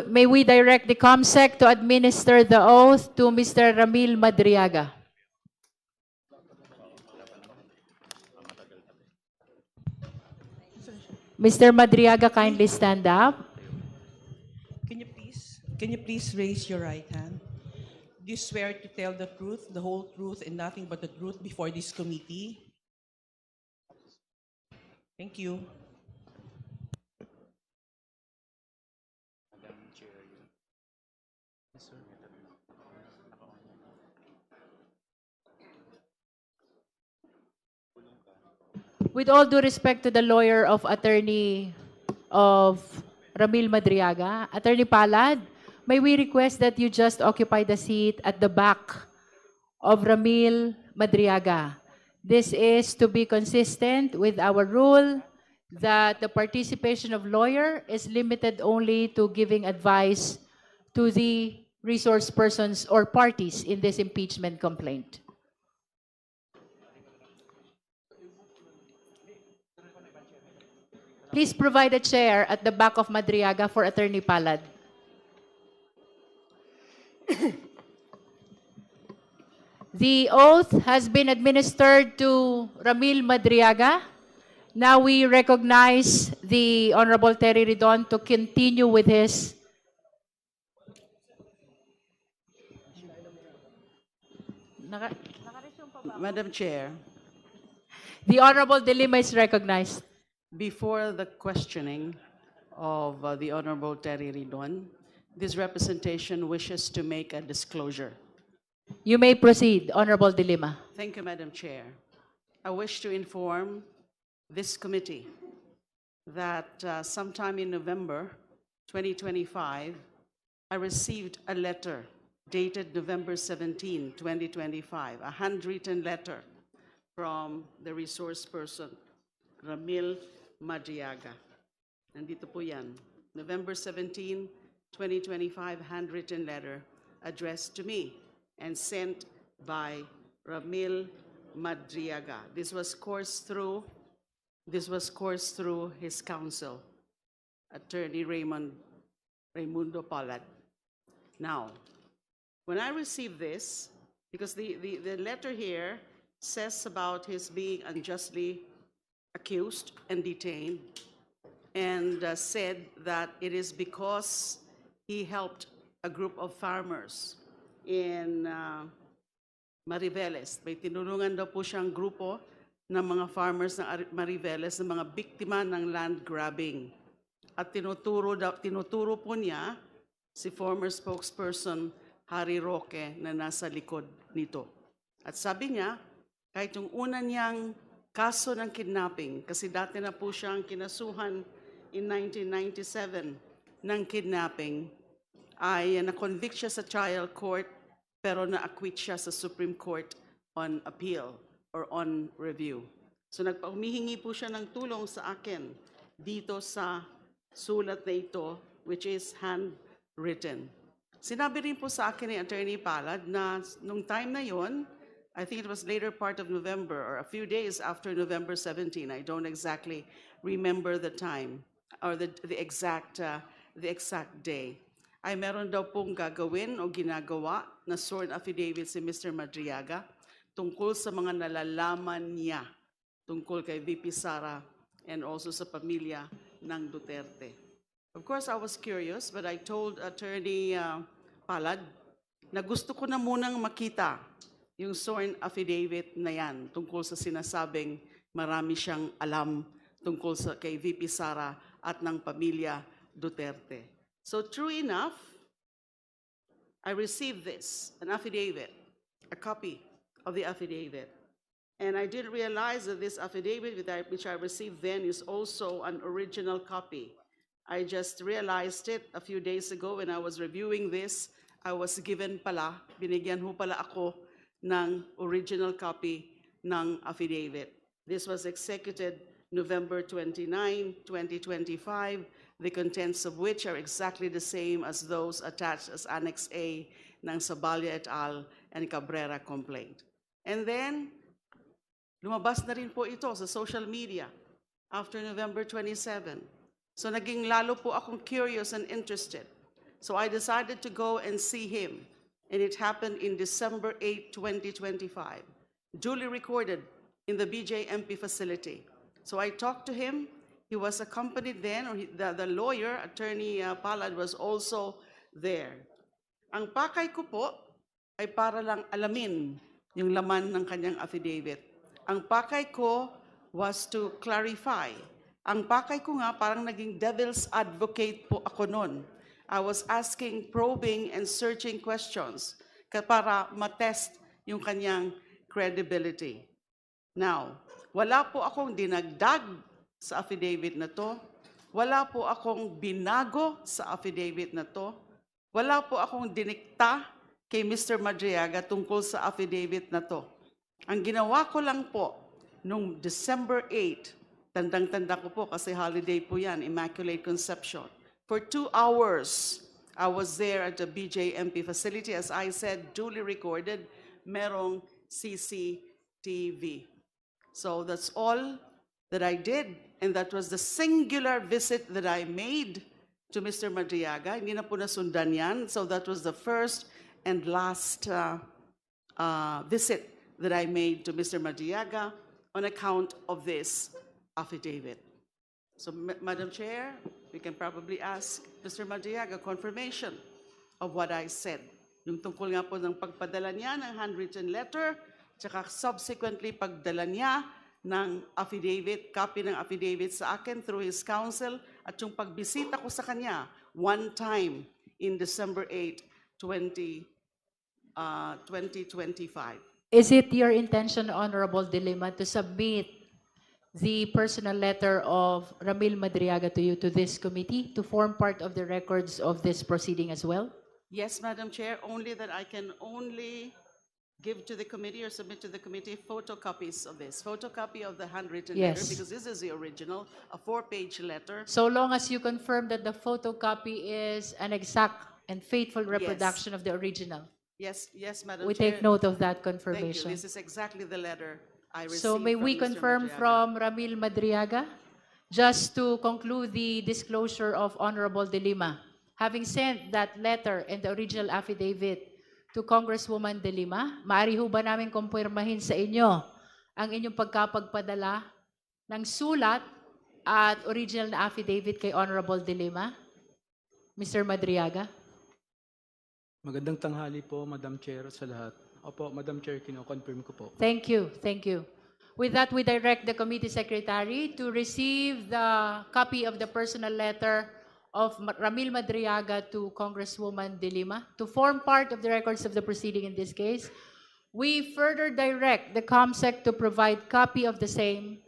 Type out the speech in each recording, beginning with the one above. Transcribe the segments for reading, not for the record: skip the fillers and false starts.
May we direct the COMSEC to administer the oath to Mr. Ramil Madriaga. Mr. Madriaga, kindly stand up. Can you please raise your right hand? Do you swear to tell the truth, the whole truth, and nothing but the truth before this committee? Thank you. With all due respect to the lawyer of Ramil Madriaga, Attorney Palad, may we request that you just occupy the seat at the back of Ramil Madriaga. This is to be consistent with our rule that the participation of lawyer is limited only to giving advice to the resource persons or parties in this impeachment complaint. Please provide a chair at the back of Madriaga for Attorney Palad. The oath has been administered to Ramil Madriaga. Now we recognize the Honorable Terry Ridon to continue with his Madam Chair, The Honorable De Lima is recognized. before the questioning of the Honorable Terry Ridon, this representation wishes to make a disclosure. You may proceed, Honorable De Lima. Thank you, Madam Chair. I wish to inform this committee that sometime in November 2025, I received a letter dated November 17, 2025, a handwritten letter from the resource person, Ramil Madriaga. Nandito po yan. November 17, 2025, handwritten letter addressed to me and sent by Ramil Madriaga. This was coursed through his counsel, Attorney Raimundo Palad. Now, when I received this, because the letter here says about his being unjustly accused and detained, and said that it is because he helped a group of farmers in Mariveles. May tinulungan daw po siyang grupo ng mga farmers ng Mariveles na mga biktima ng land grabbing. At tinuturo po niya si former spokesperson Harry Roque na nasa likod nito. At sabi niya, kahit yung una niyang kaso ng kidnapping, kasi dati na po siyang kinasuhan in 1997 ng kidnapping, ay na-convict siya sa trial court pero na-acquit siya sa Supreme Court on appeal or on review. So humihingi po siya ng tulong sa akin dito sa sulat na ito, which is handwritten. Sinabi rin po sa akin ni Attorney Palad na nung time na yon, I think it was later part of November or a few days after November 17. I don't exactly remember the time or the exact day. Ay meron daw pong gagawin o ginagawa na sworn affidavit si Mr. Madriaga tungkol sa mga nalalaman niya tungkol kay VP Sara and also sa pamilya ng Duterte. Of course, I was curious, but I told Attorney Palad na gusto ko na munang makita yung sworn affidavit na yan tungkol sa sinasabing marami siyang alam tungkol sa kay VP Sara at ng pamilya Duterte. So true enough, I received this, an affidavit, a copy of the affidavit. And I did realize that this affidavit which I received then is also an original copy. I just realized it a few days ago when I was reviewing this. I was given pala, binigyan ho pala ako ng original copy ng affidavit. This was executed November 29, 2025, the contents of which are exactly the same as those attached as Annex A ng Sabalia et al. And Cabrera complaint. And then, lumabas na rin po ito sa social media after November 27. So naging lalo po akong curious and interested. So I decided to go and see him. And it happened in December 8, 2025, duly recorded in the BJMP facility. So I talked to him. He was accompanied then, or the lawyer, Attorney Palad, was also there. Ang pakay ko po ay para lang alamin yung laman ng kanyang affidavit. Ang pakay ko was to clarify. Ang pakay ko nga parang naging devil's advocate po ako noon. I was asking probing and searching questions para matest yung kanyang credibility. Now, wala po akong dinagdag sa affidavit na to. Wala po akong binago sa affidavit na to. Wala po akong dinikta kay Mr. Madriaga tungkol sa affidavit na to. Ang ginawa ko lang po, nung December 8, tandang-tanda ko po kasi holiday po yan, Immaculate Conception. For 2 hours, I was there at the BJMP facility. As I said, duly recorded, merong CCTV. So that's all that I did, and that was the singular visit that I made to Mr. Madriaga. Hindi na po nasundan yan. So that was the first and last visit that I made to Mr. Madriaga on account of this affidavit. So, Madam Chair, we can probably ask Mr. Madriaga confirmation of what I said. Yung tungkol nga po ng pagpadala niya ng handwritten letter, tsaka subsequently pagdala niya ng affidavit, copy ng affidavit sa akin through his counsel, at yung pagbisita ko sa kanya one time in December 8, 2025. Is it your intention, Honorable Dilima, to submit the personal letter of Ramil Madriaga to you, to this committee, to form part of the records of this proceeding as well? Yes, Madam Chair, only that I can only give to the committee or submit to the committee photocopies of this. Photocopy of the handwritten letter, Yes. because this is the original, a 4-page letter. So long as you confirm that the photocopy is an exact and faithful reproduction of the original. Yes, yes, Madam We Chair. take note of that Thank you. confirmation. This is exactly the letter I received So may from we Mr. confirm Madriaga. from Ramil Madriaga, just to conclude the disclosure of Honorable Dilima, having sent that letter and the original affidavit to Congresswoman Dilima, maaari ho ba namin kumpirmahin sa inyo ang inyong pagkapagpadala ng sulat at original na affidavit kay Honorable Dilima? Mr. Madriaga? Magandang tanghali po, Madam Chair, sa lahat. Opo, Madam Chair, kino-confirm ko po. Thank you. Thank you. With that, we direct the committee secretary to receive the copy of the personal letter of Ramil Madriaga to Congresswoman Dilima to form part of the records of the proceeding in this case. We further direct the COMSEC to provide copy of the same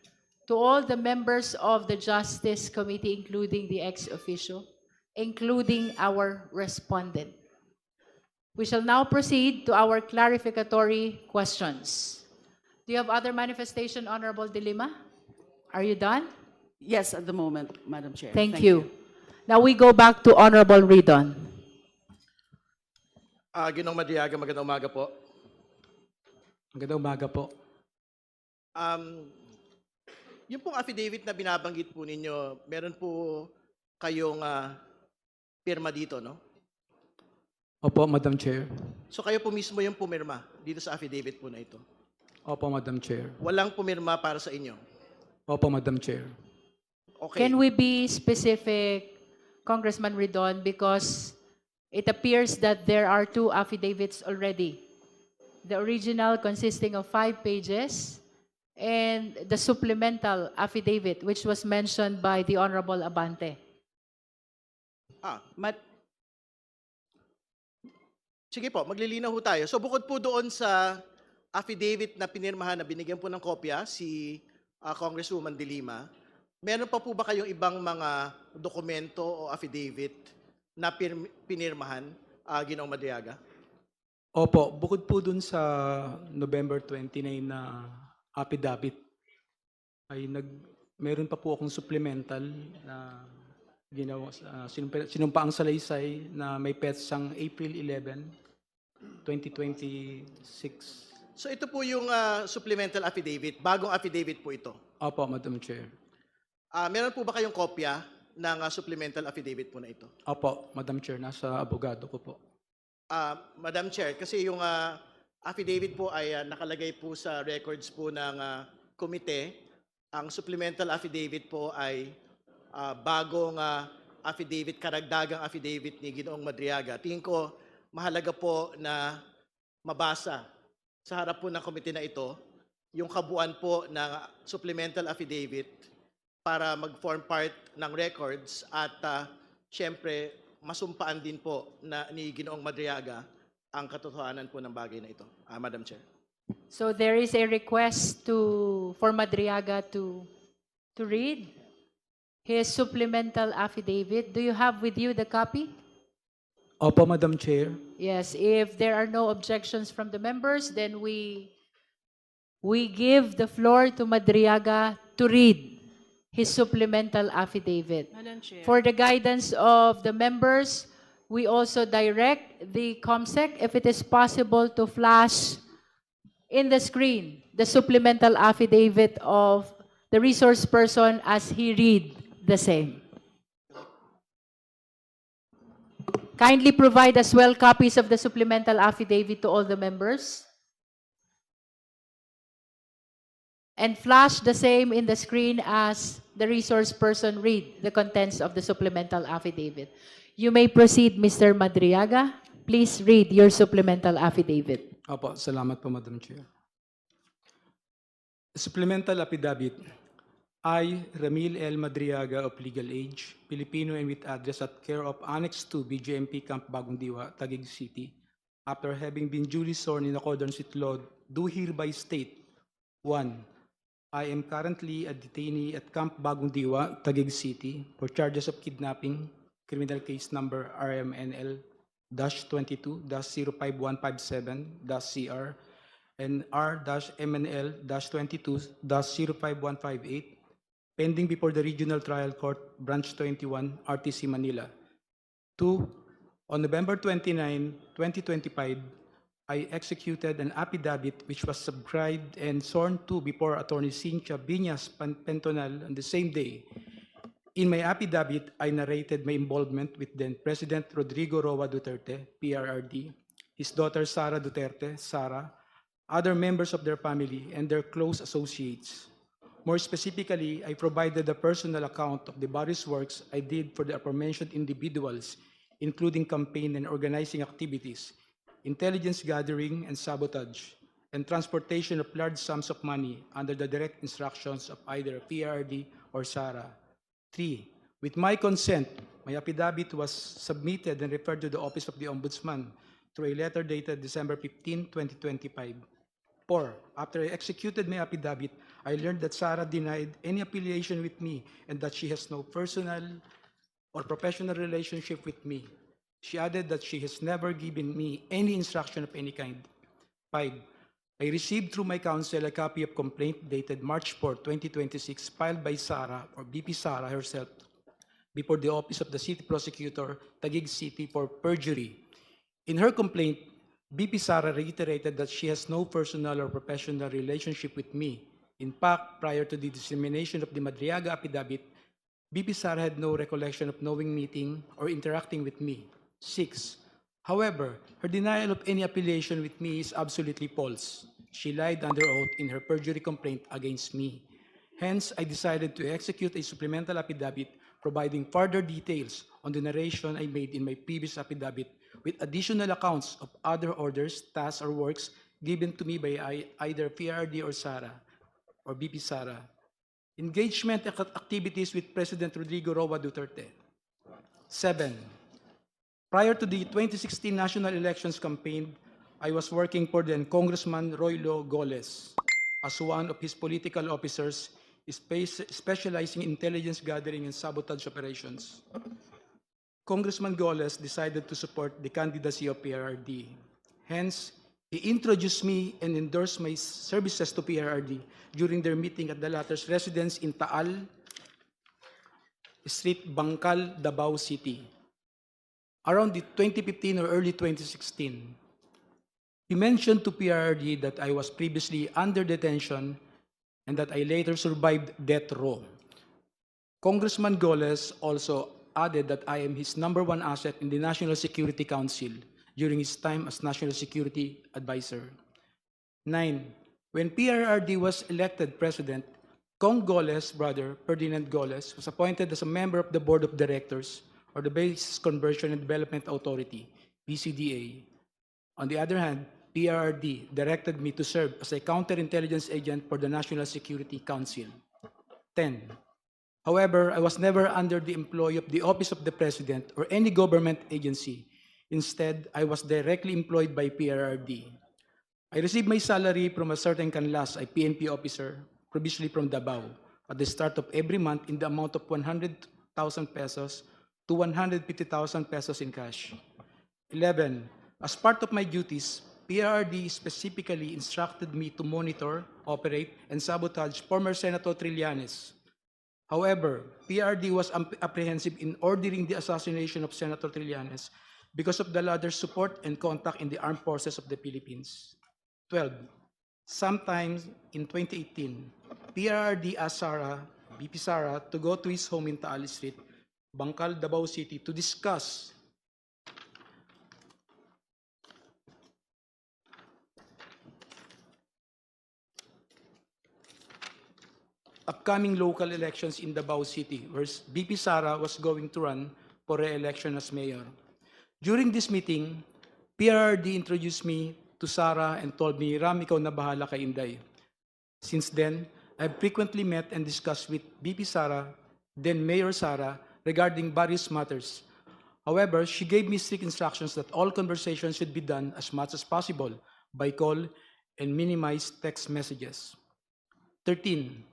to all the members of the Justice Committee, including the ex-officio, including our respondent. We shall now proceed to our clarificatory questions. Do you have other manifestation, Honorable Dilima? Are you done? Yes, at the moment, Madam Chair. Thank you. Now we go back to Honorable Ridon. Ginong Madriaga, magandang umaga po. Magandang umaga po. Yung pong affidavit na binabanggit po ninyo, meron po kayong pirma dito, no? Opo, Madam Chair. So kayo po mismo yung pumirma dito sa affidavit po na ito. Opo, Madam Chair. Walang pumirma para sa inyo. Opo, Madam Chair. Okay. Can we be specific, Congressman Ridon, because it appears that there are 2 affidavits already. The original consisting of 5 pages and the supplemental affidavit which was mentioned by the Honorable Abante. Sige po, maglilinaw ho tayo. So bukod po doon sa affidavit na pinirmahan na binigyan po ng kopya si Congresswoman Dilima, meron pa po ba kayong ibang mga dokumento o affidavit na pinirmahan, Ginoong Madriaga? Opo, bukod po dun sa November 29 na affidavit, ay meron pa po akong supplemental na ginawa, sinumpaang salaysay na may petsang April 11, 2026. So ito po yung supplemental affidavit, bagong affidavit po ito. Opo, Madam Chair. Meron po ba kayong kopya ng supplemental affidavit po na ito? Opo, Madam Chair, nasa abogado ko po. Madam Chair, kasi yung affidavit po ay nakalagay po sa records po ng komite. Ang supplemental affidavit po ay bagong affidavit, karagdagang affidavit ni Ginoong Madriaga. Tingin ko mahalaga po na mabasa sa harap po ng komite na ito yung kabuuan po ng supplemental affidavit para mag-form part ng records at syempre masumpaan din po na ni Ginoong Madriaga ang katotohanan po ng bagay na ito. Madam Chair. So there is a request for Madriaga to read his supplemental affidavit. Do you have with you the copy? Opo, Madam Chair. Yes, if there are no objections from the members, then we give the floor to Madriaga to read his supplemental affidavit. Madam Chair. For the guidance of the members, we also direct the COMSEC, if it is possible, to flash in the screen the supplemental affidavit of the resource person as he read the same. Kindly provide as well copies of the supplemental affidavit to all the members. And flash the same in the screen as the resource person read the contents of the supplemental affidavit. You may proceed, Mr. Madriaga. Please read your supplemental affidavit. Opo, salamat po, Madam Chair. Supplemental affidavit. I, Ramil L. Madriaga of legal age, Filipino and with address at care of Annex 2, BGMP Camp Bagong Diwa, Taguig City, after having been duly sworn in accordance with law, do hereby state, 1. I am currently a detainee at Camp Bagong Diwa, Taguig City, for charges of kidnapping, criminal case number RMNL-22-05157-CR, and R-MNL-22-05158, pending before the Regional Trial Court, Branch 21, RTC Manila. 2. On November 29, 2025, I executed an affidavit which was subscribed and sworn to before Attorney Cynthia Biñas Pentonal on the same day. In my affidavit, I narrated my involvement with then President Rodrigo Roa Duterte, PRRD, his daughter Sara Duterte, Sara, other members of their family, and their close associates. More specifically, I provided a personal account of the various works I did for the aforementioned individuals, including campaign and organizing activities, intelligence gathering and sabotage, and transportation of large sums of money under the direct instructions of either PRD or SARA. 3. With my consent, my affidavit was submitted and referred to the Office of the Ombudsman through a letter dated December 15, 2025. 4. After I executed my affidavit, I learned that Sara denied any affiliation with me and that she has no personal or professional relationship with me. She added that she has never given me any instruction of any kind. 5. I received through my counsel a copy of complaint dated March 4, 2026, filed by Sara or BP Sara herself before the Office of the City Prosecutor, Taguig City, for perjury. In her complaint, BP Sara reiterated that she has no personal or professional relationship with me. In fact, prior to the dissemination of the Madriaga affidavit, BP Sara had no recollection of knowing, meeting, or interacting with me. 6. However, her denial of any affiliation with me is absolutely false. She lied under oath in her perjury complaint against me. Hence, I decided to execute a supplemental affidavit providing further details on the narration I made in my previous affidavit with additional accounts of other orders, tasks, or works given to me by either PRD or SARA or BP SARA. Engagement activities with President Rodrigo Roa Duterte. 7. Prior to the 2016 national elections campaign, I was working for then Congressman Roylo Goles as one of his political officers specializing in intelligence gathering and sabotage operations. Congressman Goles decided to support the candidacy of PRRD. Hence, he introduced me and endorsed my services to PRRD during their meeting at the latter's residence in Taal Street, Bangkal, Davao City, around the 2015 or early 2016. He mentioned to PRRD that I was previously under detention and that I later survived death row. Congressman Goles also added that I am his number one asset in the National Security Council during his time as National Security Advisor. 9. When PRRD was elected president, Cong Goles' brother, Ferdinand Goles, was appointed as a member of the Board of Directors or the Basis Conversion and Development Authority, BCDA. On the other hand, PRRD directed me to serve as a counterintelligence agent for the National Security Council. 10. However, I was never under the employ of the Office of the President or any government agency. Instead, I was directly employed by PRRD. I received my salary from a certain Canlas, a PNP officer, previously from Davao, at the start of every month in the amount of 100,000 pesos to 150,000 pesos in cash. 11. As part of my duties, PRRD specifically instructed me to monitor, operate, and sabotage former Senator Trillanes. However, PRRD was apprehensive in ordering the assassination of Senator Trillanes because of the latter's support and contact in the armed forces of the Philippines. 12. Sometime in 2018, PRRD asked BP Sara, to go to his home in Taal Street, Bangkal, Davao City, to discuss upcoming local elections in Davao City, where BP Sara was going to run for re-election as mayor. During this meeting, PRRD introduced me to Sara and told me, Ram, ikaw na bahala kay Inday. Since then, I've frequently met and discussed with BP Sara, then Mayor Sara, regarding various matters. However, she gave me strict instructions that all conversations should be done as much as possible by call and minimize text messages. 13.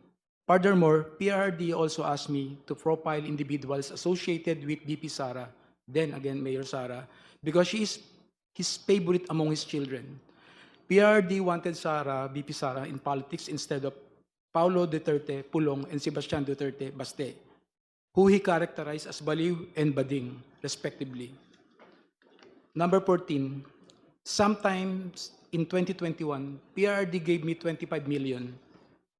Furthermore, PRRD also asked me to profile individuals associated with BP Sara, then again Mayor Sara, because she is his favorite among his children. PRRD wanted Sara, BP Sara, in politics instead of Paulo Duterte Pulong and Sebastian Duterte Baste, who he characterized as baliw and bading, respectively. Number 14, sometimes in 2021, PRRD gave me 25 million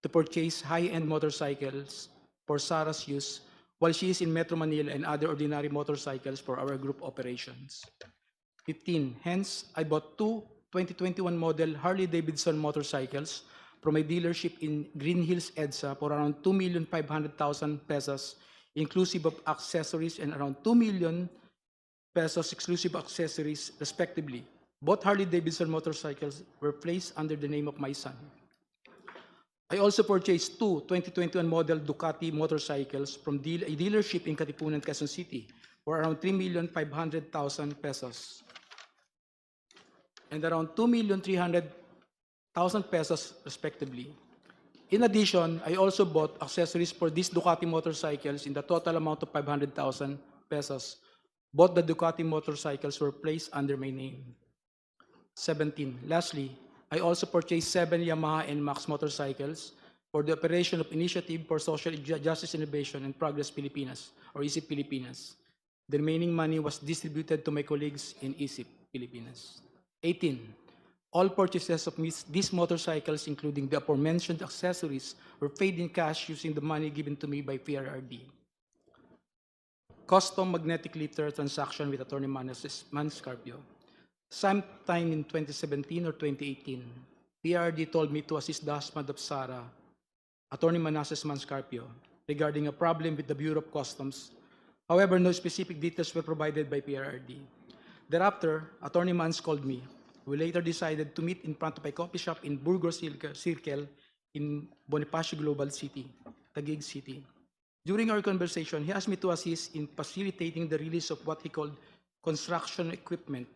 to purchase high-end motorcycles for Sara's use while she is in Metro Manila and other ordinary motorcycles for our group operations. 15. Hence, I bought two 2021 model Harley-Davidson motorcycles from a dealership in Green Hills, EDSA for around 2,500,000 pesos, inclusive of accessories, and around 2 million pesos exclusive accessories, respectively. Both Harley-Davidson motorcycles were placed under the name of my son. I also purchased two 2021 model Ducati motorcycles from a dealership in Katipunan, Quezon City for around 3,500,000 pesos and around 2,300,000 pesos respectively. In addition, I also bought accessories for these Ducati motorcycles in the total amount of 500,000 pesos. Both the Ducati motorcycles were placed under my name. 17. Lastly, I also purchased 7 Yamaha NMAX motorcycles for the operation of Initiative for Social Justice Innovation and Progress Pilipinas, or ISIP Pilipinas. The remaining money was distributed to my colleagues in ISIP Pilipinas. 18. All purchases of these motorcycles, including the aforementioned accessories, were paid in cash using the money given to me by PRRD. Custom magnetic lifter transaction with Attorney Manscarpio. Sometime in 2017 or 2018, PRRD told me to assist the husband of Sara, Attorney Manasseh Manscarpio, regarding a problem with the Bureau of Customs. However, no specific details were provided by PRRD. Thereafter, Attorney Mans called me. We later decided to meet in front of a coffee shop in Burgos Circle in Bonifacio Global City, Taguig City. During our conversation, he asked me to assist in facilitating the release of what he called construction equipment,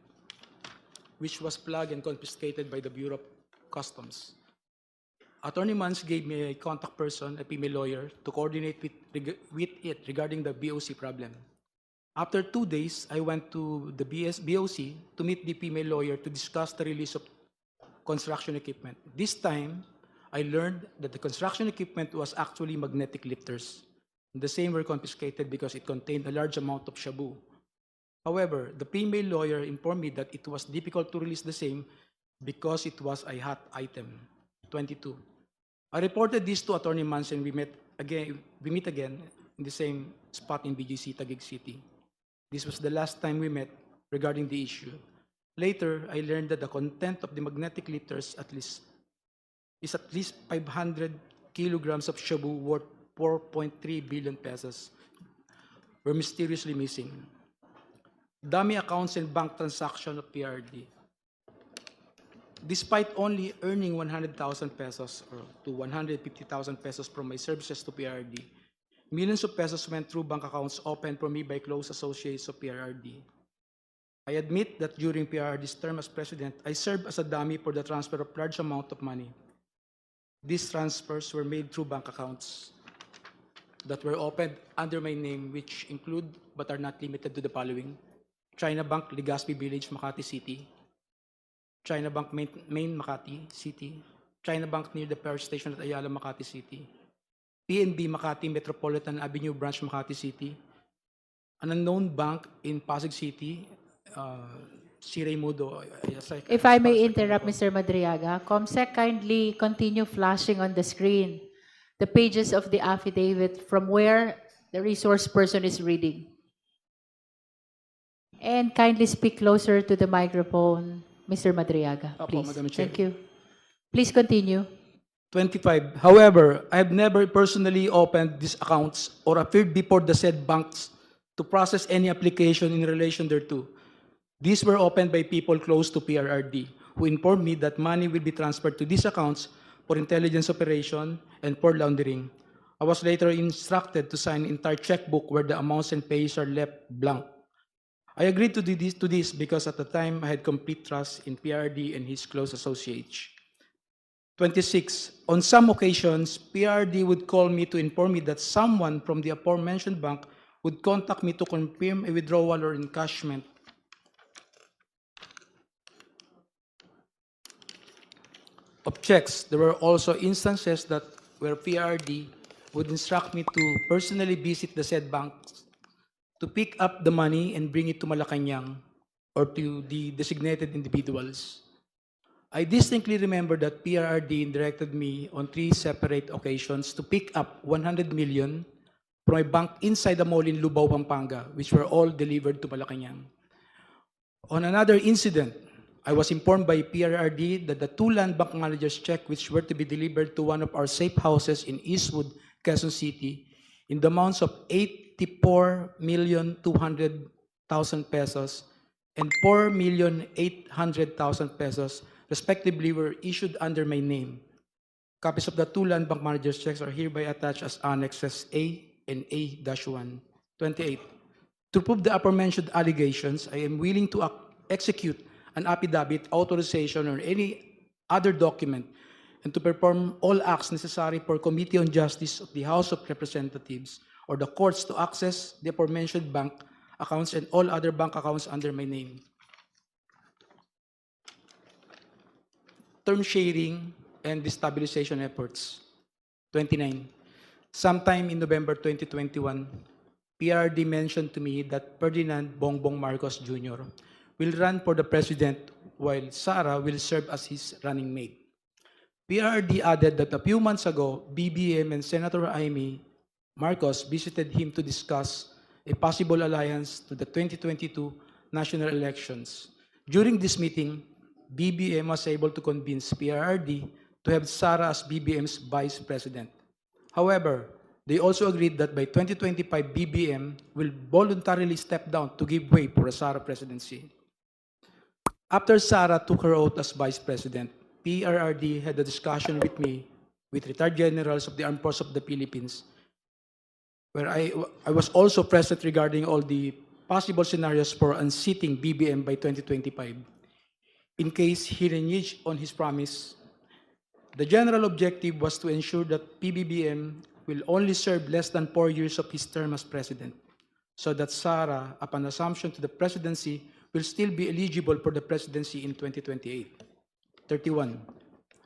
which was plugged and confiscated by the Bureau of Customs. Attorney Mans gave me a contact person, a female lawyer, to coordinate with it regarding the BOC problem. After 2 days, I went to the BOC to meet the female lawyer to discuss the release of construction equipment. This time, I learned that the construction equipment was actually magnetic lifters. The same were confiscated because it contained a large amount of shabu. However, the female lawyer informed me that it was difficult to release the same because it was a hot item. 22. I reported this to Attorney Mans and we meet again in the same spot in BGC, Taguig City. This was the last time we met regarding the issue. Later, I learned that the content of the magnetic lifters is at least 500 kilograms of shabu worth 4.3 billion pesos were mysteriously missing. Dummy accounts and bank transactions of PRD. Despite only earning 100,000 pesos or to 150,000 pesos from my services to PRD, millions of pesos went through bank accounts opened for me by close associates of PRD. I admit that during PRD's term as president, I served as a dummy for the transfer of large amount of money. These transfers were made through bank accounts that were opened under my name, which include but are not limited to the following: China Bank, Legazpi Village, Makati City; China Bank, Main Makati City; China Bank near the power station at Ayala, Makati City; PNB Makati Metropolitan Avenue Branch, Makati City; an unknown bank in Pasig City, C. Raimundo. If I may interrupt, Mr. Madriaga, COMSEC, kindly continue flashing on the screen the pages of the affidavit from where the resource person is reading. And kindly speak closer to the microphone, Mr. Madriaga, Opo, please. Madam Chair. Thank you. Please continue. 25. However, I have never personally opened these accounts or appeared before the said banks to process any application in relation thereto. These were opened by people close to PRRD, who informed me that money will be transferred to these accounts for intelligence operation and for laundering. I was later instructed to sign an entire checkbook where the amounts and pays are left blank. I agreed to do this because at the time I had complete trust in PRD and his close associates. 26. On some occasions, PRD would call me to inform me that someone from the aforementioned bank would contact me to confirm a withdrawal or encashment of checks. There were also instances that where PRD would instruct me to personally visit the said banks to pick up the money and bring it to Malacanang or to the designated individuals. I distinctly remember that PRRD directed me on 3 separate occasions to pick up 100 million from a bank inside the mall in Lubao, Pampanga, which were all delivered to Malacanang. On another incident, I was informed by PRRD that the 2 land bank managers' check which were to be delivered to one of our safe houses in Eastwood, Quezon City, in the amounts of 84,200,000 pesos and 4,800,000 pesos, respectively, were issued under my name. Copies of the 2 land bank managers' checks are hereby attached as annexes A and A-1. 28. To prove the aforementioned allegations, I am willing to execute an affidavit, authorization, or any other document, and to perform all acts necessary for Committee on Justice of the House of Representatives or the courts to access the aforementioned bank accounts and all other bank accounts under my name. Term sharing and destabilization efforts. 29. Sometime in November 2021, PRD mentioned to me that Ferdinand Bongbong Marcos Jr. will run for the president while Sara will serve as his running mate. PRD added that a few months ago, BBM and Senator Amy Marcos visited him to discuss a possible alliance to the 2022 national elections. During this meeting, BBM was able to convince PRRD to have Sara as BBM's vice president. However, they also agreed that by 2025, BBM will voluntarily step down to give way for a Sara presidency. After Sara took her oath as vice president, PRRD had a discussion with me, with retired generals of the Armed Forces of the Philippines, where I was also present regarding all the possible scenarios for unseating BBM by 2025. In case he reneged on his promise, the general objective was to ensure that PBBM will only serve less than 4 years of his term as president, so that Sara, upon assumption to the presidency, will still be eligible for the presidency in 2028. 31.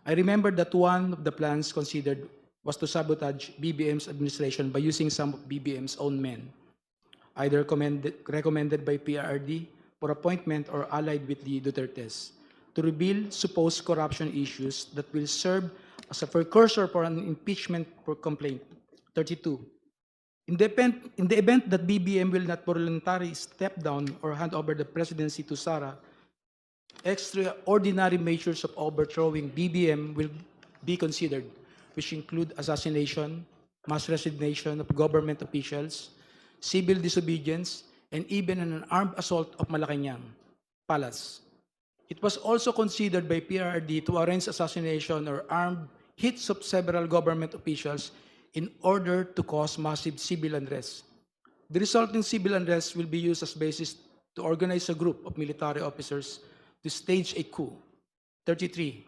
I remember that one of the plans considered was to sabotage BBM's administration by using some of BBM's own men, either recommended by PRRD for appointment or allied with the Dutertes, to reveal supposed corruption issues that will serve as a precursor for an impeachment complaint. 32. In the event that BBM will not voluntarily step down or hand over the presidency to Sara, extraordinary measures of overthrowing BBM will be considered, which include assassination, mass resignation of government officials, civil disobedience, and even an armed assault of Malacanang Palace. It was also considered by PRRD to arrange assassination or armed hits of several government officials in order to cause massive civil unrest. The resulting civil unrest will be used as basis to organize a group of military officers to stage a coup. 33.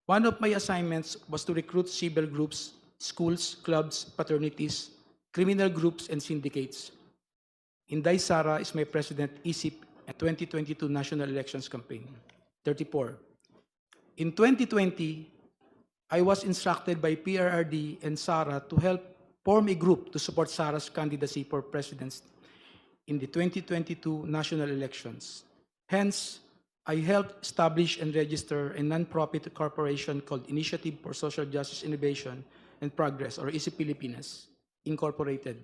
One of my assignments was to recruit civil groups, schools, clubs, fraternities, criminal groups, and syndicates. Inday Sara is my president, ISIP, at 2022 national elections campaign. 34. In 2020, I was instructed by PRRD and Sara to help form a group to support Sara's candidacy for president in the 2022 national elections. Hence, I helped establish and register a non-profit corporation called Initiative for Social Justice Innovation and Progress, or ISIP Pilipinas, Incorporated.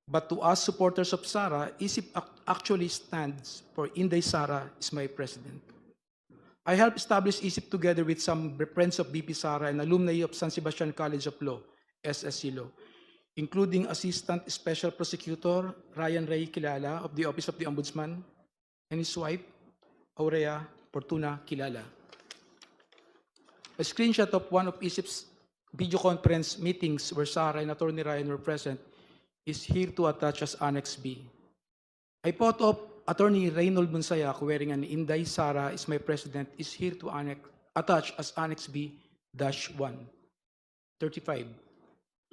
But to us supporters of Sara, ISIP actually stands for Inday Sara is my president. I helped establish ISIP together with some friends of BP Sara and alumni of San Sebastian College of Law, SSC Law, including Assistant Special Prosecutor Ryan Ray Kilala of the Office of the Ombudsman and his wife, Aurea Fortuna Kilala. A screenshot of one of ISIP's video conference meetings where Sara and Attorney Ryan were present is here to attach as Annex B. A photo of Attorney Reynold Monsayac wearing an Inday Sara is my president is here to attach as Annex B-1. 35.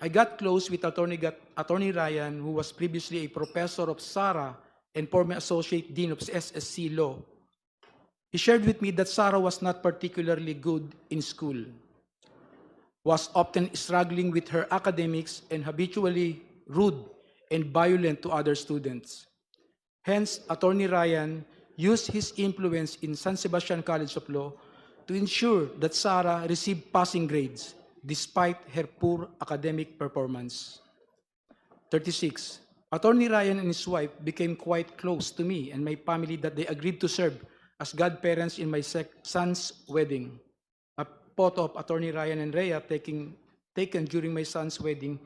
I got close with Attorney Ryan, who was previously a professor of Sara and former associate dean of SSC Law. He shared with me that Sara was not particularly good in school, was often struggling with her academics and habitually rude and violent to other students. Hence, Attorney Ryan used his influence in San Sebastian College of Law to ensure that Sara received passing grades despite her poor academic performance. 36. Attorney Ryan and his wife became quite close to me and my family that they agreed to serve as godparents in my son's wedding. A photo of Attorney Ryan and Rhea taken during my son's wedding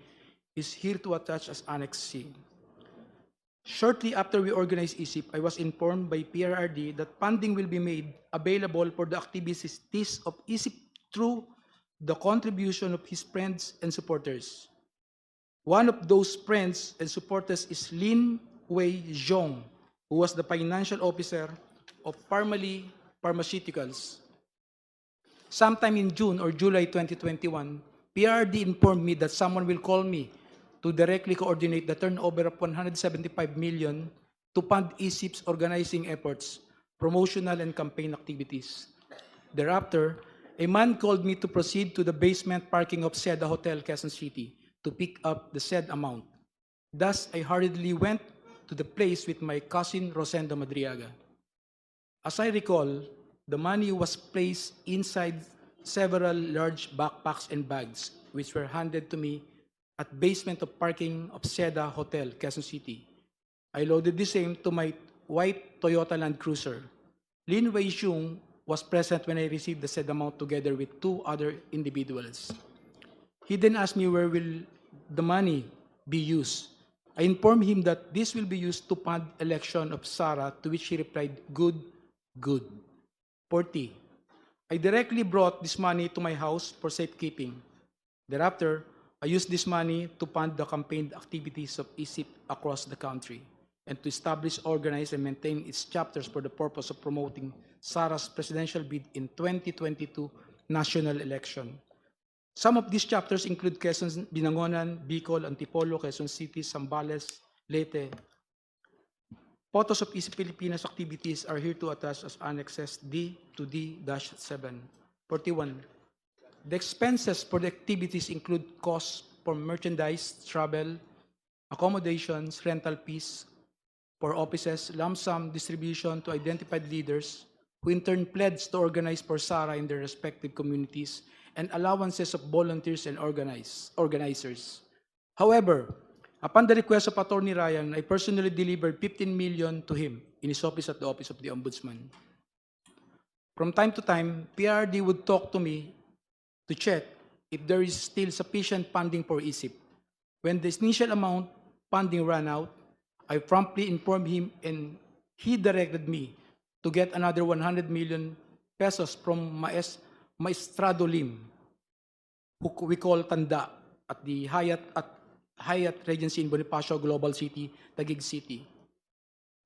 is here to attach as Annex C. Shortly after we organized ISIP, I was informed by PRRD that funding will be made available for the activities of ISIP through the contribution of his friends and supporters. One of those friends and supporters is Lin Wei Zhong, who was the financial officer of Parmalee Pharmaceuticals. Sometime in June or July 2021, PRRD informed me that someone will call me to directly coordinate the turnover of 175 million to fund ISIP's organizing efforts, promotional and campaign activities. Thereafter, a man called me to proceed to the basement parking of Seda Hotel, Quezon City, to pick up the said amount. Thus, I hurriedly went to the place with my cousin Rosendo Madriaga. As I recall, the money was placed inside several large backpacks and bags, which were handed to me at basement of parking of Seda Hotel, Quezon City. I loaded the same to my white Toyota Land Cruiser. Lin Wei Xiong was present when I received the said amount together with two other individuals. He then asked me where will the money be used. I informed him that this will be used to fund election of Sara, to which he replied, good, good. 40. I directly brought this money to my house for safekeeping. Thereafter, I used this money to fund the campaign activities of ISIP across the country and to establish, organize, and maintain its chapters for the purpose of promoting Sara's presidential bid in 2022 national election. Some of these chapters include Quezon, Binangonan, Bicol, Antipolo, Quezon City, Zambales, Leyte. Photos of ISIP Pilipinas activities are here to attach as annexes D to D-7. 41. The expenses for the activities include costs for merchandise, travel, accommodations, rental fees for offices, lump sum distribution to identified leaders, who in turn pledged to organize for Sara in their respective communities, and allowances of volunteers and organizers. However, upon the request of Attorney Ryan, I personally delivered 15 million to him in his office at the Office of the Ombudsman. From time to time, PRD would talk to me to check if there is still sufficient funding for ISIP. When the initial amount funding ran out, I promptly informed him and he directed me to get another 100 million pesos from Maestrado Lim, who we call Tanda, at the Hyatt Regency in Bonifacio Global City, Taguig City.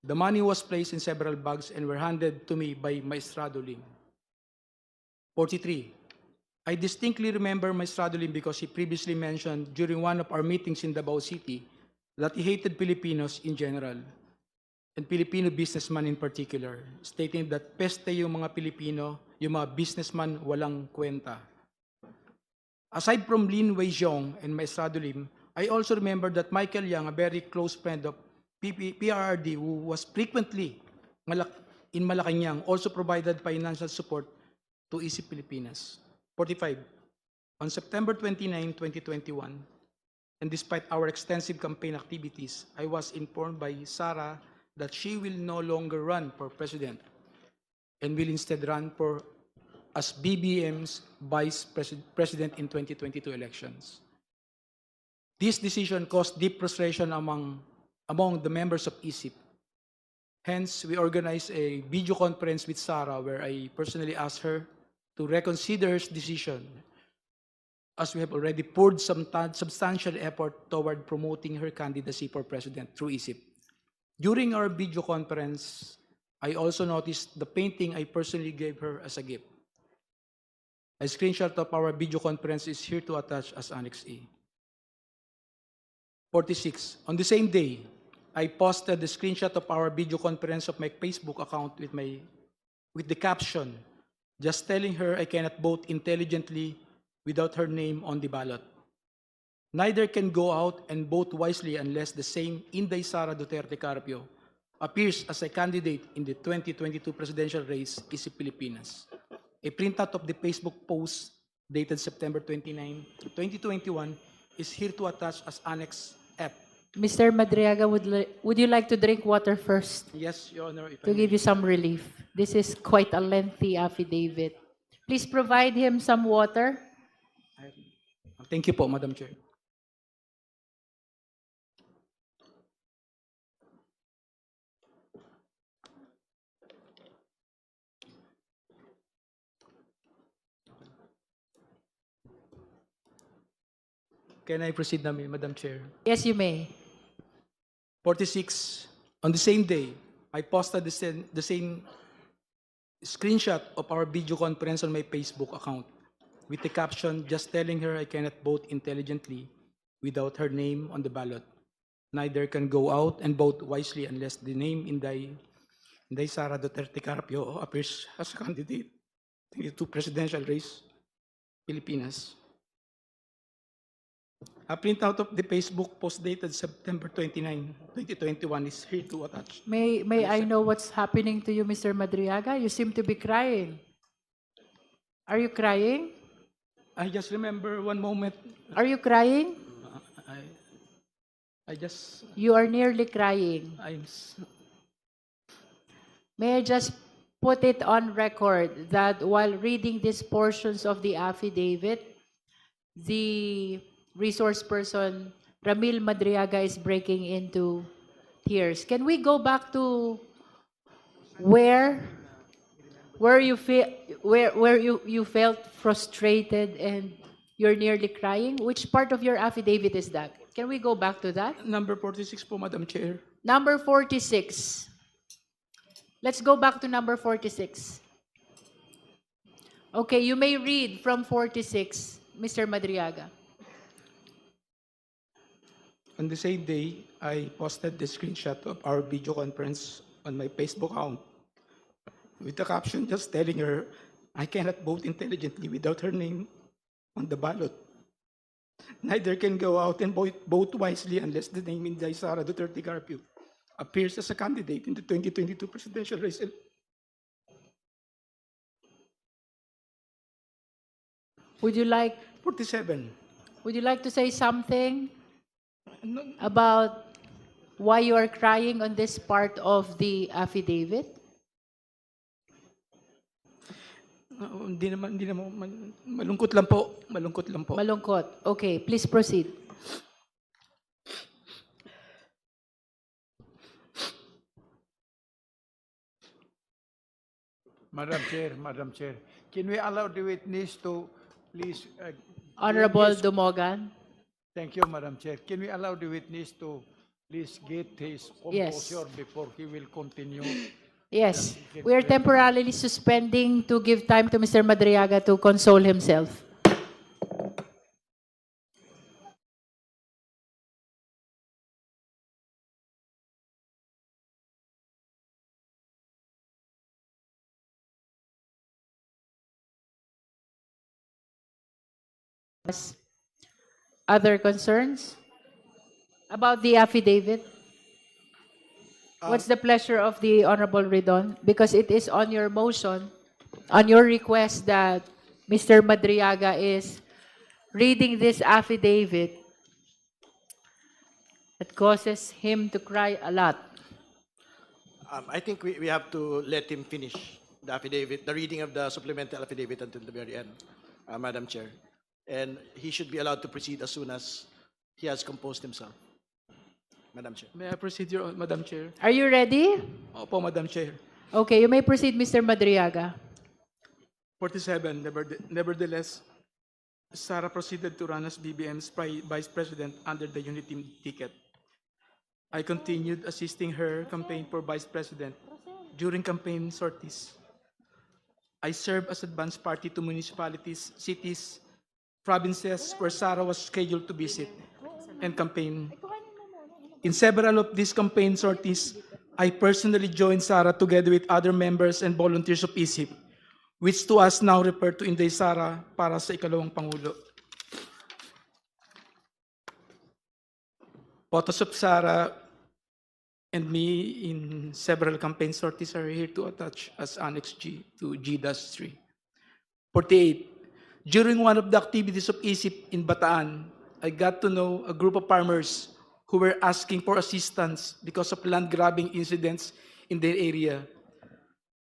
The money was placed in several bags and were handed to me by Maestrado Lim. 43. I distinctly remember Maestrado Lim because he previously mentioned during one of our meetings in Davao City that he hated Filipinos in general and Filipino businessmen in particular, stating that peste yung mga Pilipino, yung mga businessman walang kwenta. Aside from Lin Weijong and Maestrado Lim, I also remember that Michael Yang, a very close friend of PRRD who was frequently in Malacanang, also provided financial support to ISIP Pilipinas. 45. On September 29, 2021, and despite our extensive campaign activities, I was informed by Sara that she will no longer run for president and will instead run for as BBM's vice president in 2022 elections. This decision caused deep frustration among the members of ISIP. Hence, we organized a video conference with Sara where I personally asked her to reconsider her decision, as we have already poured some substantial effort toward promoting her candidacy for president through ISIP. During our video conference, I also noticed the painting I personally gave her as a gift. A screenshot of our video conference is here to attach as Annex A. 46. On the same day, I posted the screenshot of our video conference of my Facebook account with the caption, just telling her I cannot vote intelligently without her name on the ballot. Neither can go out and vote wisely unless the same Inday Sara Duterte Carpio appears as a candidate in the 2022 presidential race, ISIP Pilipinas. A printout of the Facebook post dated September 29, 2021 is here to attach as Annex F. Mr. Madriaga, would you like to drink water first Yes, Your Honor. If I to may. give you some relief? This is quite a lengthy affidavit. Please provide him some water. Thank you po, Madam Chair. Can I proceed na, Madam Chair? Yes, you may. 46. On the same day, I posted the same screenshot of our video conference on my Facebook account with the caption, just telling her I cannot vote intelligently without her name on the ballot. Neither can go out and vote wisely unless the name Inday Sara Duterte Carpio appears as a candidate in the presidential race, Pilipinas. A printout of the Facebook post dated September 29, 2021 is here to attach. May I know what's happening to you, Mr. Madriaga? You seem to be crying. Are you crying? I just remember one moment. Are you crying? I just, You are nearly crying. May I just put it on record that while reading these portions of the affidavit, the resource person, Ramil Madriaga, is breaking into tears. Can we go back to where you felt frustrated and you're nearly crying? Which part of your affidavit is that? Can we go back to that? number 46 po, Madam Chair. Number 46. Let's go back to number 46. Okay, you may read from 46, Mr. Madriaga. On the same day, I posted the screenshot of our video conference on my Facebook account with the caption just telling her I cannot vote intelligently without her name on the ballot. Neither can go out and vote wisely unless the name Inday Sara Duterte Carpio appears as a candidate in the 2022 presidential race. 47. Would you like to say something about why you are crying on this part of the affidavit? Hindi naman, malungkot lang po, Malungkot. Okay, please proceed. Madam Chair, can we allow the witness to please? Honorable get his- Dumogan. Thank you, Madam Chair. Can we allow the witness to please get his Yes. composure before he will continue? Yes, we are temporarily suspending to give time to Mr. Madriaga to console himself. Other concerns about the affidavit? What's the pleasure of the Honorable Ridon? Because it is on your motion, on your request that Mr. Madriaga is reading this affidavit that causes him to cry a lot. I think we have to let him finish the affidavit, the reading of the supplemental affidavit until the very end, Madam Chair. And he should be allowed to proceed as soon as he has composed himself. Madam Chair. May I proceed, Madam Chair? Are you ready? Opo, Madam Chair. Okay, you may proceed, Mr. Madriaga. 47, nevertheless, Sara proceeded to run as BBM's vice president under the unity ticket. I continued assisting her campaign for vice president during campaign sorties. I served as advance party to municipalities, cities, provinces where Sara was scheduled to visit and campaign. In several of these campaign sorties, I personally joined Sara together with other members and volunteers of ISIP, which to us now refer to Inday Sara para sa ikalawang Pangulo. Photos of Sara and me in several campaign sorties are here to attach as Annex G to G-3. 48. During one of the activities of ISIP in Bataan, I got to know a group of farmers who were asking for assistance because of land grabbing incidents in their area.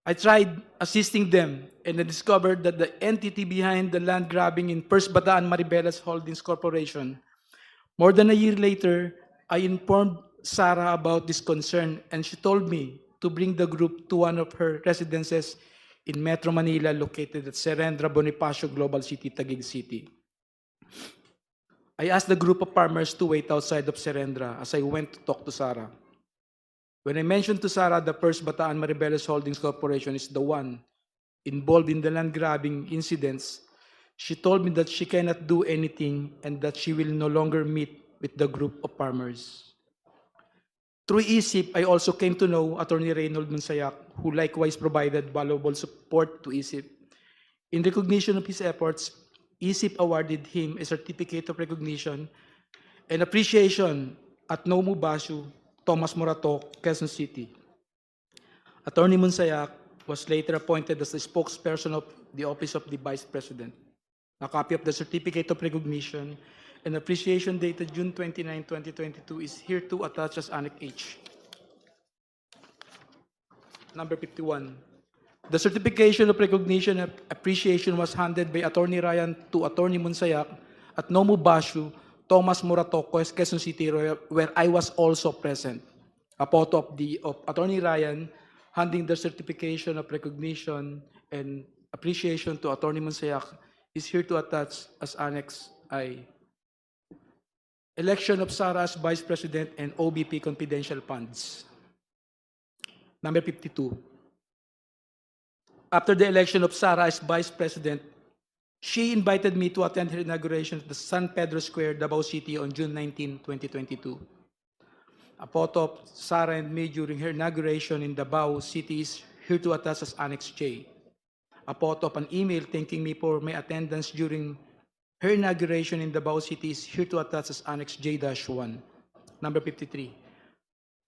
I tried assisting them and I discovered that the entity behind the land grabbing in First Bataan Maribeles Holdings Corporation. More than a year later, I informed Sara about this concern and she told me to bring the group to one of her residences in Metro Manila located at Serendra Bonifacio Global City, Taguig City. I asked the group of farmers to wait outside of Serendra as I went to talk to Sara. When I mentioned to Sara the First Bataan Maribeles Holdings Corporation is the one involved in the land grabbing incidents, she told me that she cannot do anything and that she will no longer meet with the group of farmers. Through ISIP, I also came to know Attorney Reynold Monsayak, who likewise provided valuable support to ISIP. In recognition of his efforts, ISIP awarded him a certificate of recognition and appreciation at Nomu Bashu, Thomas Morato, Quezon City. Attorney Monsayak was later appointed as the spokesperson of the Office of the Vice President. A copy of the certificate of recognition and appreciation dated June 29, 2022 is here to attach as Annex H. Number 51. The certification of recognition and appreciation was handed by Attorney Ryan to Attorney Monsayak at Nomu Bashu, Thomas Morato, Quezon City, where I was also present. A photo of Attorney Ryan handing the certification of recognition and appreciation to Attorney Monsayak is here to attach as Annex I. Election of Sara as Vice President and OBP confidential funds. Number 52. After the election of Sara as Vice President, she invited me to attend her inauguration at the San Pedro Square, Davao City on June 19, 2022. A photo of Sara and me during her inauguration in Davao City is here to attach as Annex J. A photo of an email thanking me for my attendance during her inauguration in Davao City is here to attach as Annex J-1. Number 53.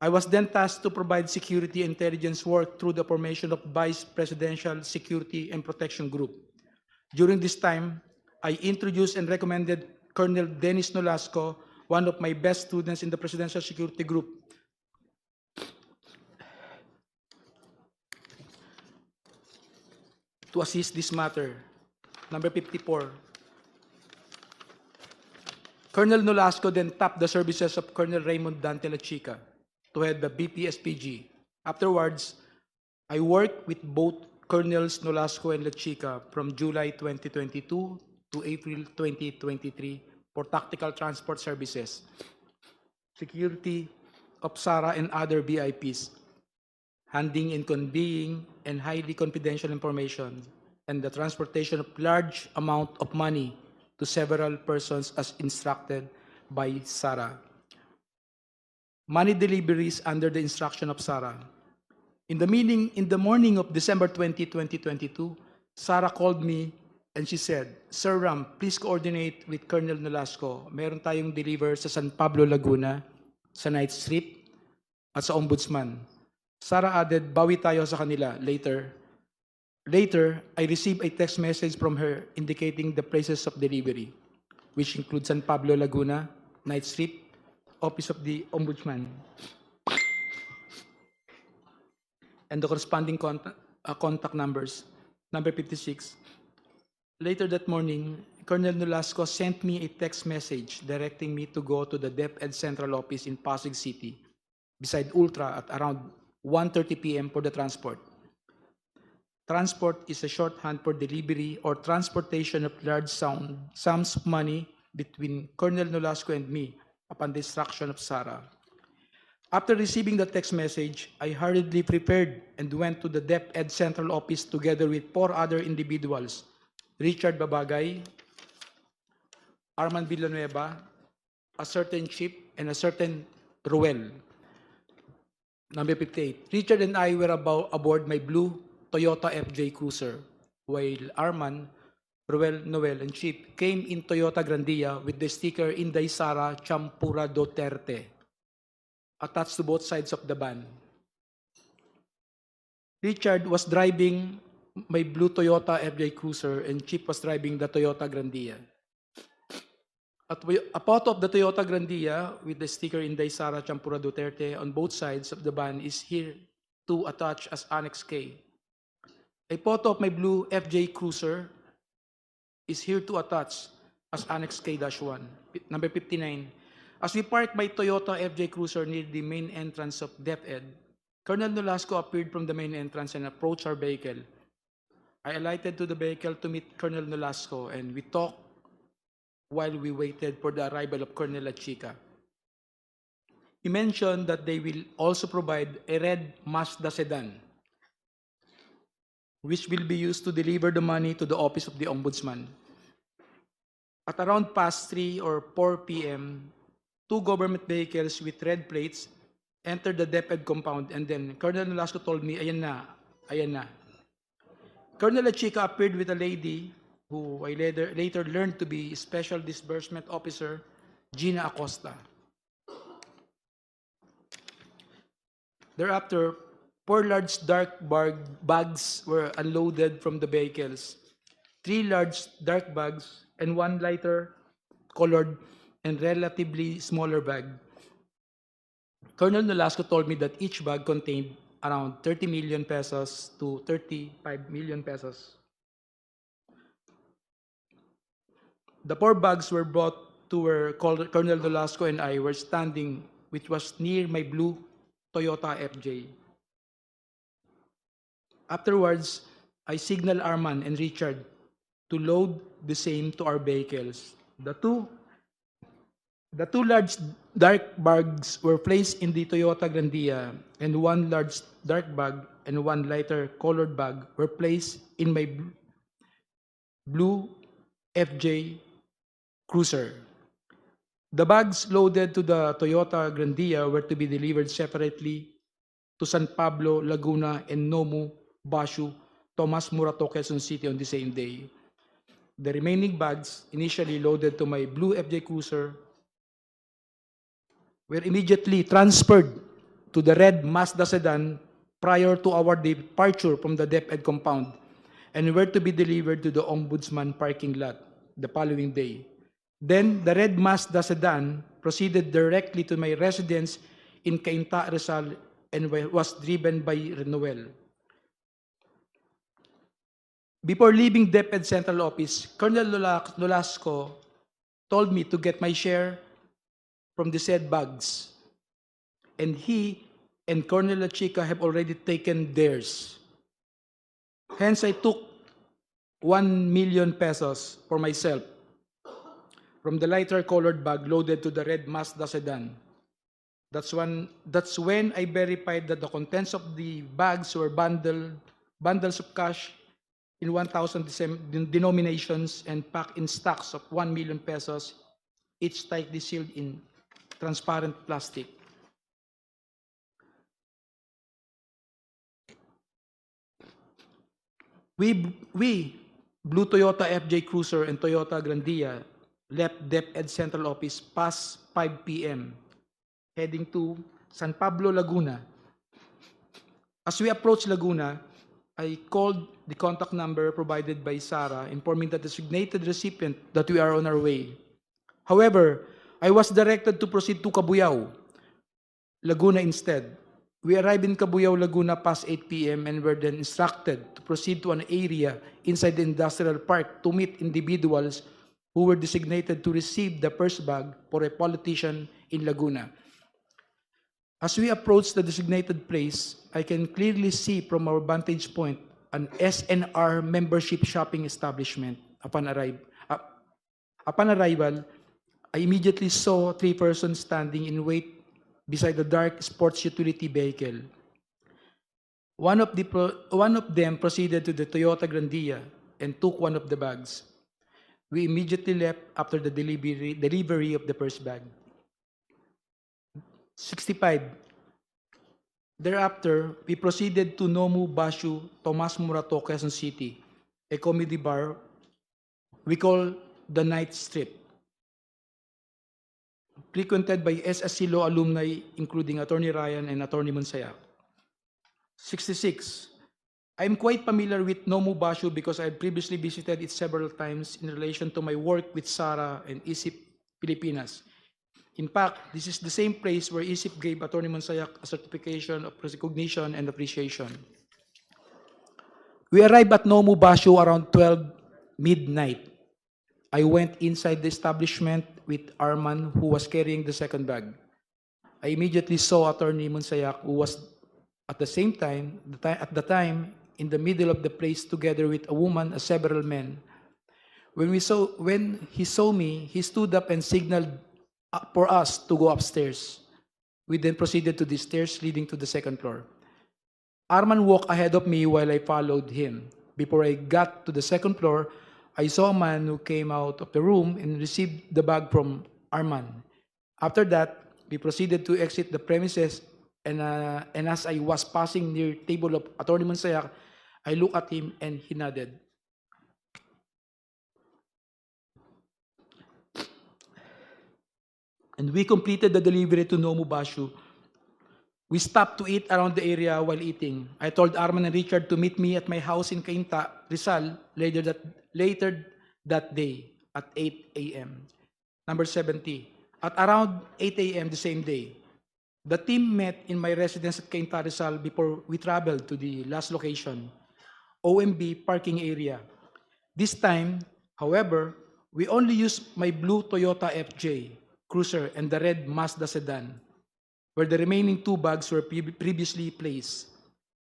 I was then tasked to provide security intelligence work through the formation of Vice Presidential Security and Protection Group. During this time, I introduced and recommended Colonel Dennis Nolasco one of my best students in the Presidential Security Group. To assist this matter. Number 54. Colonel Nolasco then tapped the services of Colonel Raymond Dante Lachica to head the BPSPG. Afterwards, I worked with both Colonels Nolasco and Lachica from July 2022 to April 2023 for tactical transport services, security of SARA and other VIPs, handing and conveying and highly confidential information, and the transportation of large amount of money to several persons as instructed by SARA. Money deliveries under the instruction of SARA. In the morning of December 20, 2022, SARA called me and she said, Sir Ram, please coordinate with Colonel Nolasco. Meron tayong deliver sa San Pablo, Laguna, sa night strip, at sa Ombudsman. SARA added, bawi tayo sa kanila later. Later, I received a text message from her indicating the places of delivery, which include San Pablo, Laguna, night strip, Office of the Ombudsman, and the corresponding contact numbers. Number 56. Later that morning, Colonel Nolasco sent me a text message directing me to go to the DepEd Central Office in Pasig City, beside Ultra at around 1:30 p.m. for the transport. Transport is a shorthand for delivery or transportation of large sums of money between Colonel Nolasco and me upon the instruction of SARA. After receiving the text message, I hurriedly prepared and went to the DepEd Central Office together with 4 other individuals, Richard Babagay, Arman Villanueva, a certain Chip, and a certain Ruel. Number 58. Richard and I were aboard my blue Toyota FJ Cruiser, while Arman, Ruel, Noel, and Chip came in Toyota Grandia with the sticker Inday Sara Champura Duterte attached to both sides of the van. Richard was driving my blue Toyota FJ Cruiser and Chip was driving the Toyota Grandia. A photo of the Toyota Grandia with the sticker Inday Sara Champura Duterte on both sides of the van is here to attach as Annex K. A photo of my blue FJ Cruiser is here to attach as Annex K-1. Number 59. As we parked my Toyota FJ Cruiser near the main entrance of DepEd, Colonel Nolasco appeared from the main entrance and approached our vehicle. I alighted to the vehicle to meet Colonel Nolasco and we talked while we waited for the arrival of Colonel Lachica. He mentioned that they will also provide a red Mazda sedan, which will be used to deliver the money to the Office of the Ombudsman. At around past 3 or 4 p.m., 2 government vehicles with red plates entered the DepEd compound and then Colonel Nolasco told me, ayan na, ayan na. Colonel Lachica appeared with a lady who I later learned to be Special Disbursement Officer Gina Acosta. Thereafter, 4 large dark bags were unloaded from the vehicles. 3 large dark bags and 1 lighter colored and relatively smaller bag. Colonel Nolasco told me that each bag contained around 30 million pesos to 35 million pesos. The 4 bags were brought to where Colonel Nolasco and I were standing, which was near my blue Toyota FJ. Afterwards, I signaled Arman and Richard to load the same to our vehicles. The two large dark bags were placed in the Toyota Grandia, and 1 large dark bag and 1 lighter colored bag were placed in my blue FJ Cruiser. The bags loaded to the Toyota Grandia were to be delivered separately to San Pablo, Laguna, and Nomu, Bashu, Tomas Morato, Quezon City on the same day. The remaining bags, initially loaded to my blue FJ Cruiser, were immediately transferred to the red Mazda sedan prior to our departure from the DepEd compound and were to be delivered to the Ombudsman parking lot the following day. Then, the red Mazda sedan proceeded directly to my residence in Cainta, Rizal, and was driven by Noel. Before leaving DepEd Central Office, Colonel Nolasco told me to get my share from the said bags, and he and Colonel La Chica have already taken theirs. Hence, I took 1 million pesos for myself from the lighter colored bag loaded to the red Mazda sedan. That's when I verified that the contents of the bags were bundles of cash in 1,000 denominations and packed in stacks of 1 million pesos, each tightly sealed in transparent plastic. We, Blue Toyota FJ Cruiser and Toyota Grandia, left DepEd Central Office past 5 p.m., heading to San Pablo, Laguna. As we approached Laguna, I called the contact number provided by Sarah, informing the designated recipient that we are on our way. However, I was directed to proceed to Cabuyao, Laguna instead. We arrived in Cabuyao, Laguna past 8 p.m. and were then instructed to proceed to an area inside the industrial park to meet individuals who were designated to receive the first bag for a politician in Laguna. As we approached the designated place, I can clearly see from our vantage point an SNR membership shopping establishment. Upon arrival, I immediately saw 3 persons standing in wait beside the dark sports utility vehicle. One of them proceeded to the Toyota Grandia and took one of the bags. We immediately left after the delivery of the first bag. 65. Thereafter, we proceeded to Nomu Bashu, Tomas Morato, Quezon City, a comedy bar we call the Night Strip, frequented by SSC Law alumni including Attorney Ryan and Attorney Monsayak. 66. I am quite familiar with Nomu Bashu because I had previously visited it several times in relation to my work with Sara and ISIP Pilipinas. In fact, this is the same place where ISIP gave Attorney Monsayak a certification of recognition and appreciation. We arrived at Nomu Bashu around 12 midnight. I went inside the establishment with Arman, who was carrying the second bag. I immediately saw Attorney Monsayak, who was at the same time, in the middle of the place together with a woman and several men. When he saw me, he stood up and signaled for us to go upstairs. We then proceeded to the stairs leading to the second floor. Arman walked ahead of me while I followed him. Before I got to the second floor, I saw a man who came out of the room and received the bag from Arman. After that, we proceeded to exit the premises, and as I was passing near the table of Attorney Monsayak, I looked at him and he nodded. And we completed the delivery to Nomu Bashu. We stopped to eat around the area while eating. I told Arman and Richard to meet me at my house in Cainta, Rizal, later that day at 8 a.m. Number 70. At around 8 a.m. the same day, the team met in my residence at Cainta, Rizal before we traveled to the last location, OMB parking area. This time, however, we only used my blue Toyota FJ Cruiser and the red Mazda sedan, where the remaining 2 bags were previously placed.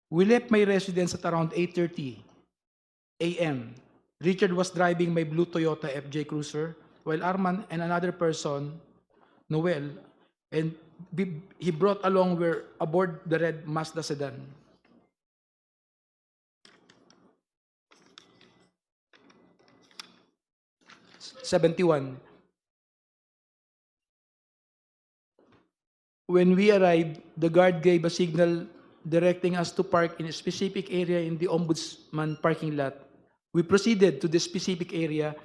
We left my residence at around 8:30 a.m. Richard was driving my blue Toyota FJ Cruiser, while Arman and another person, Noel, and he brought along were aboard the red Mazda sedan. '71. When we arrived, the guard gave a signal directing us to park in a specific area in the Ombudsman parking lot. We proceeded to the specific area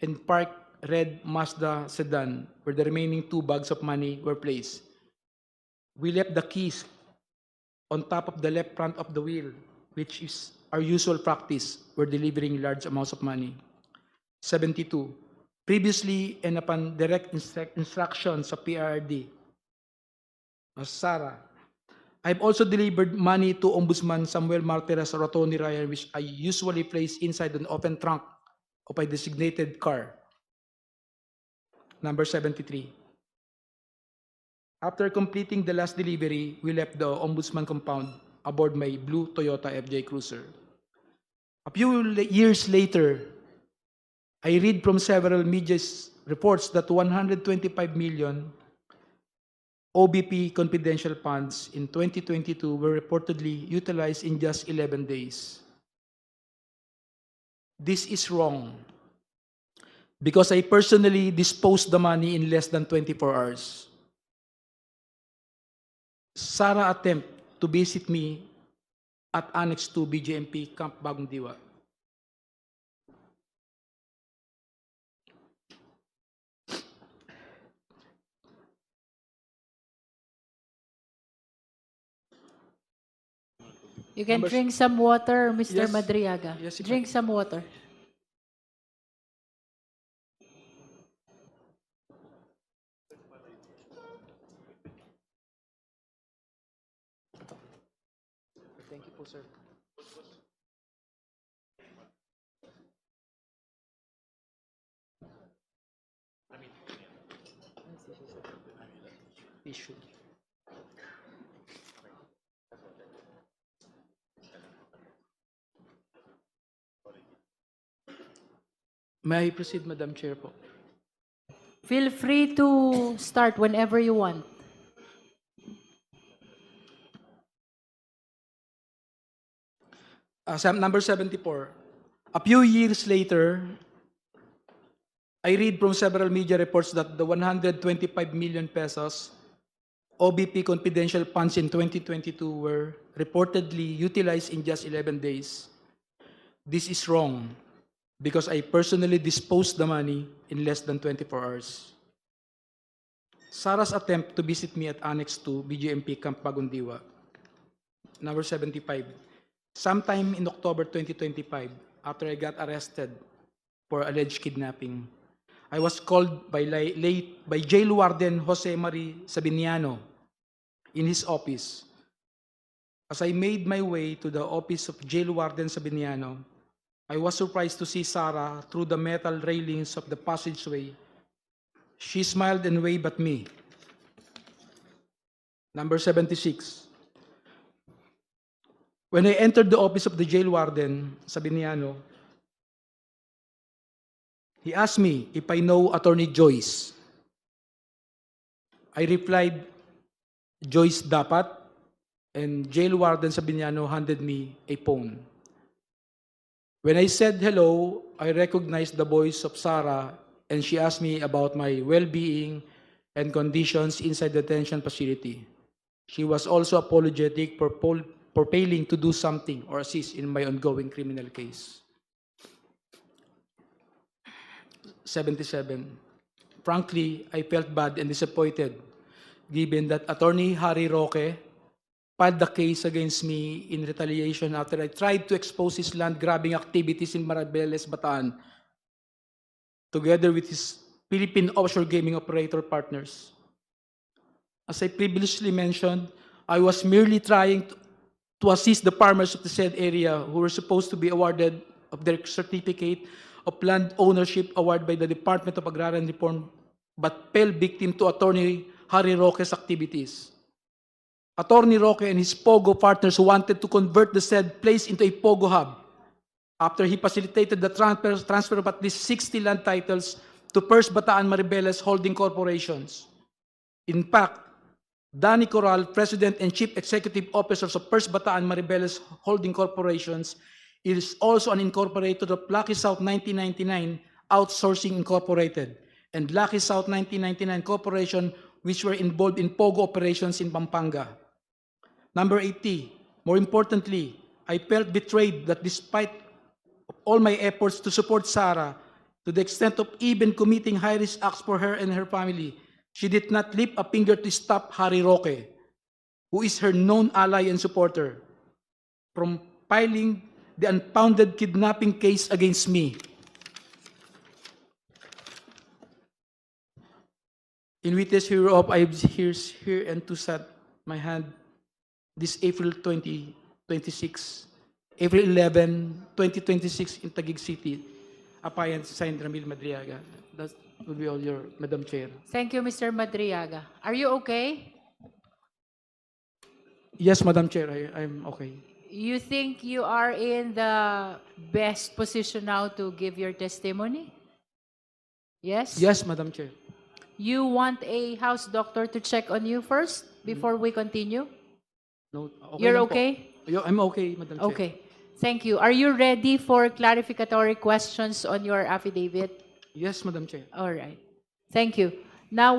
and parked red Mazda sedan, where the remaining 2 bags of money were placed. We left the keys on top of the left front of the wheel, which is our usual practice when delivering large amounts of money. 72. previously and upon direct instruction sa PRD, Sara. I've also delivered money to Ombudsman Samuel Martires or Tony Ryan, which I usually place inside an open trunk of a designated car. Number 73. After completing the last delivery, we left the Ombudsman compound aboard my blue Toyota FJ Cruiser. A few years later, I read from several media reports that 125 million OBP confidential funds in 2022 were reportedly utilized in just 11 days. This is wrong because I personally disposed the money in less than 24 hours. Sara attempt to visit me at Annex 2 BJMP Camp Bagong Diwa. You can Number- drink some water, Mr. Yes. Madriaga. Yes, if I- Drink some water. Thank you po, sir. Issue. May I proceed, Madam Chair po? Feel free to start whenever you want. Number 74. A few years later, I read from several media reports that the 125 million pesos OBP confidential funds in 2022 were reportedly utilized in just 11 days. This is wrong because I personally disposed the money in less than 24 hours. Sara's attempt to visit me at Annex 2 BGMP Camp Bagong Diwa. Number 75. Sometime in October 2025, after I got arrested for alleged kidnapping, I was called by Jail Warden Jose Marie Sabiniano in his office. As I made my way to the office of Jail Warden Sabiniano, I was surprised to see Sara through the metal railings of the passageway. She smiled and waved at me. Number 76. When I entered the office of the jail warden, Sabiniano, he asked me if I know Attorney Joyce. I replied, Joyce dapat, and jail warden Sabiniano handed me a phone. When I said hello, I recognized the voice of Sara, and she asked me about my well-being and conditions inside the detention facility. She was also apologetic for failing to do something or assist in my ongoing criminal case. 77. Frankly, I felt bad and disappointed given that Attorney Harry Roque filed the case against me in retaliation after I tried to expose his land grabbing activities in Maribeles, Bataan, together with his Philippine offshore gaming operator partners. As I previously mentioned, I was merely trying to assist the farmers of the said area who were supposed to be awarded of their certificate of land ownership awarded by the Department of Agrarian Reform, but fell victim to Attorney Harry Roque's activities. Attorney Roque and his POGO partners wanted to convert the said place into a POGO hub after he facilitated the transfer of at least 60 land titles to First Bataan Maribeles Holding Corporations. In fact, Danny Corral, President and Chief Executive Officers of First Bataan Maribeles Holding Corporations, is also an incorporator of Lucky South 1999 Outsourcing Incorporated and Lucky South 1999 Corporation, which were involved in POGO operations in Pampanga. Number 80, more importantly, I felt betrayed that despite all my efforts to support Sara, to the extent of even committing high-risk acts for her and her family, she did not lift a finger to stop Harry Roque, who is her known ally and supporter, from filing the unfounded kidnapping case against me. In witness hereof, I here and to set my hand this April 2026, April 11, 2026 in Taguig City, Apayant, signed Ramil Madriaga. That will be all your, Madam Chair. Thank you, Mr. Madriaga. Are you okay? Yes, Madam Chair, I'm okay. You think you are in the best position now to give your testimony? Yes? Yes, Madam Chair. You want a house doctor to check on you first before we continue? No, okay You're lang po. okay? I'm okay, Madam Chair. Okay. Thank you. Are you ready for clarificatory questions on your affidavit? Yes, Madam Chair. All right. Thank you. Now,